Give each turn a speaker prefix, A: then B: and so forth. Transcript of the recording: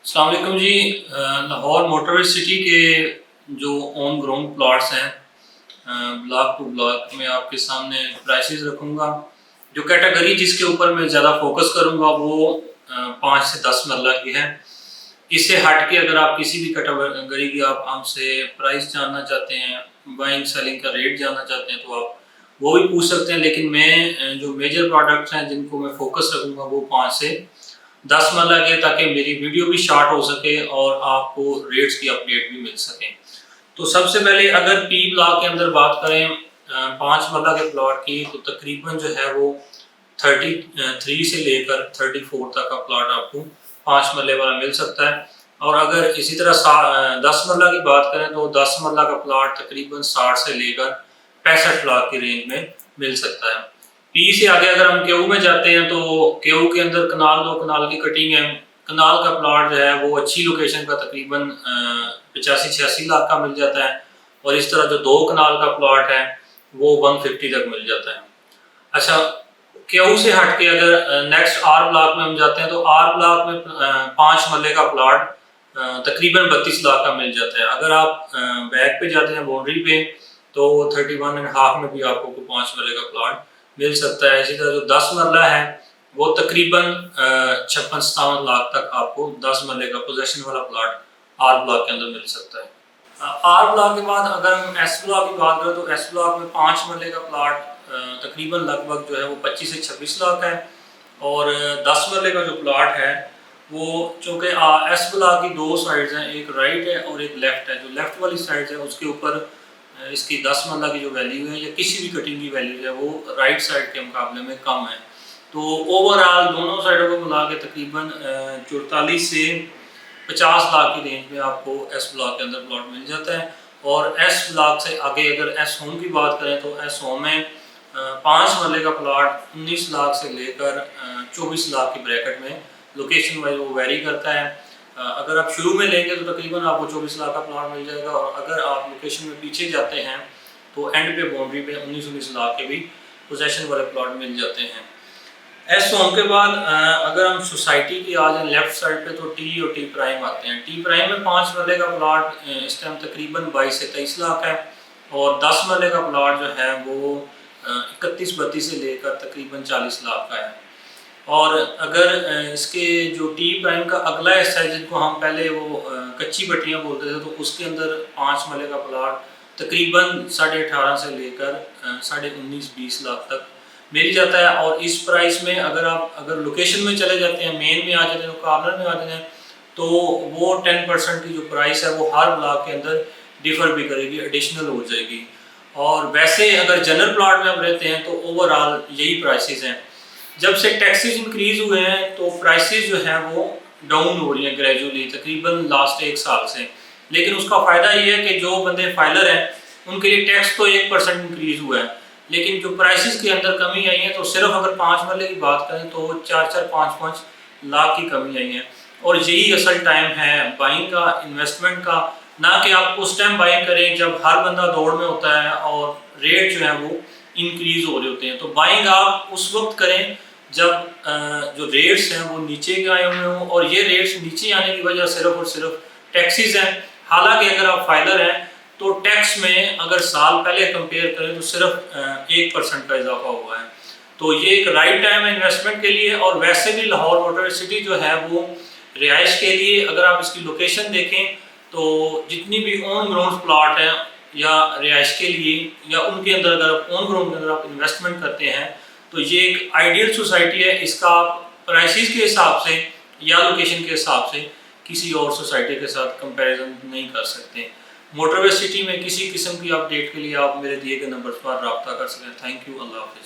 A: अस्सलाम वालेकुम जी। Lahore motorway city के जो ऑन ग्राउंड प्लॉट्स हैं, ब्लॉक टू ब्लॉक में आपके सामने प्राइसेस रखूँगा। जो कैटेगरी जिसके ऊपर मैं ज़्यादा फोकस करूँगा वो 5 से 10 मरला की है। इससे हट के अगर आप किसी भी कैटेगरी की आप हमसे प्राइस जानना चाहते हैं, बाइंग सेलिंग का रेट जानना चाहते हैं, तो आप वो भी पूछ सकते हैं। लेकिन मैं जो मेजर प्रोडक्ट्स हैं जिनको मैं फोकस रखूँगा वो 5 से 10 में लगे, ताकि मेरी वीडियो भी शॉर्ट हो सके और आपको रेट्स की अपडेट भी मिल सके। तो सबसे पहले अगर पी ब्लॉक के अंदर बात करें 5 मरला के प्लॉट की, तो तकरीबन जो है वो 33 से लेकर 34 तक का प्लॉट आपको 5 मरले वाला मिल सकता है। और अगर इसी तरह 10 मरला की बात करें तो 10 मरला का प्लॉट तकरीबन 60 से लेकर 65 लाख की रेंज में मिल सकता है। पी से आगे अगर हम केयू में जाते हैं तो केयू के अंदर कनाल 2 कनाल की कटिंग है। कनाल का प्लॉट जो है वो अच्छी लोकेशन का तकरीबन 85-86 लाख का मिल जाता है। और इस तरह जो 2 कनाल का प्लॉट है वो 150 तक मिल जाता है। अच्छा, केयू से हट के अगर नेक्स्ट आर ब्लॉक में हम जाते हैं तो आर ब्लॉक में 5 मरले का प्लॉट तकरीबन 32 लाख का मिल जाता है। अगर आप बैक पे जाते हैं बाउंड्री पे तो 31.5 में भी आपको 5 मरले का प्लॉट मिल सकता है। इसी तरह जो 10 मरला है वो तकरीबन 56-57 लाख तक आपको 10 मरले का पोजेशन वाला प्लॉट आर ब्लॉक के अंदर मिल सकता है। आर ब्लॉक के बाद अगर हम एस ब्लॉक की बात करें तो एस ब्लॉक में 5 मरले का प्लॉट तकरीबन लगभग जो है वो 25 से 26 लाख है। और 10 मरले का जो प्लॉट है वो चूँकि एस ब्लॉक की 2 साइड्स हैं, एक राइट है और एक लेफ्ट है। जो लेफ्ट वाली साइड है उसके ऊपर इसकी 10 मरला की जो वैल्यू है या किसी भी कटिंग की वैल्यू है वो राइट साइड के मुकाबले में कम है। तो ओवरऑल दोनों साइडों को मिला के तकरीबन 44 से 50 लाख की रेंज में आपको एस ब्लॉक के अंदर प्लॉट मिल जाता है। और एस ब्लॉक से आगे अगर एस होम की बात करें तो एस होम में 5 मरले का प्लॉट 19 लाख से लेकर 24 लाख की ब्रैकेट में लोकेशन वाइज वो वेरी करता है। अगर आप शुरू में लेंगे तो तकरीबन आपको 24 लाख का प्लॉट मिल जाएगा। और अगर आप लोकेशन में पीछे जाते हैं तो एंड पे बाउंड्री पे 19-19 लाख के भी पोजेशन वाले प्लॉट मिल जाते हैं। एस होम के बाद अगर हम सोसाइटी की आ जाए लेफ्ट साइड पे तो टी और टी प्राइम आते हैं। टी प्राइम में 5 मरले का प्लॉट इस टाइम तकरीबन 22 से 23 लाख है। और 10 मरले का प्लॉट जो है वो 31-32 से लेकर तकरीबन 40 लाख का है। और अगर इसके जो टी प्राइम का अगला हिस्सा है जिनको हम पहले वो कच्ची पट्टियाँ बोलते थे, तो उसके अंदर 5 मरले का प्लॉट तकरीबन 18.5 से लेकर 19-20 लाख तक मिल जाता है। और इस प्राइस में अगर लोकेशन में चले जाते हैं, मेन में आ जाते हैं, कॉर्नर में आ जाते हैं, तो वो 10% की जो प्राइस है वो हर ब्लॉक के अंदर डिफर भी करेगी, एडिशनल हो जाएगी। और वैसे अगर जनरल प्लॉट में हम रहते हैं तो ओवरऑल यही प्राइसेस हैं। जब से टैक्सेस इंक्रीज हुए हैं तो प्राइसेस जो हैं वो डाउन हो रही हैं ग्रेजुअली, तकरीबन लास्ट 1 साल से। लेकिन उसका फ़ायदा ये है कि जो बंदे फाइलर हैं उनके लिए टैक्स तो 1% इंक्रीज हुआ है, लेकिन जो प्राइसेस के अंदर कमी आई है तो सिर्फ अगर 5 मरले की बात करें तो 4-4, 5-5 लाख की कमी आई है। और यही असल टाइम है बाइंग का, इन्वेस्टमेंट का। ना कि आप उस टाइम बाइंग करें जब हर बंदा दौड़ में होता है और रेट जो है वो इंक्रीज हो रहे होते हैं। तो बाइंग आप उस वक्त करें जब जो रेट्स हैं वो नीचे के आए हुए हों। और ये रेट्स नीचे आने की वजह सिर्फ और सिर्फ टैक्सेस हैं। हालांकि अगर आप फाइलर हैं तो टैक्स में अगर साल पहले कंपेयर करें तो सिर्फ 1% का इजाफा हुआ है। तो ये एक राइट टाइम है इन्वेस्टमेंट के लिए। और वैसे भी लाहौर मोटरवे सिटी जो है वो रिहाइश के लिए, अगर आप इसकी लोकेशन देखें तो जितनी भी ऑन ग्राउंड प्लॉट हैं या रिहाइश के लिए या उनके अंदर अगर आप ऑन ग्राउंड के अंदर आप इन्वेस्टमेंट करते हैं तो ये एक आइडियल सोसाइटी है। इसका प्राइसेस के हिसाब से या लोकेशन के हिसाब से किसी और सोसाइटी के साथ कंपैरिजन नहीं कर सकते। मोटरवे सिटी में किसी किस्म की अपडेट के लिए आप मेरे दिए गए नंबर पर रब्ता कर सकते हैं। थैंक यू, अल्लाह हाफिज़।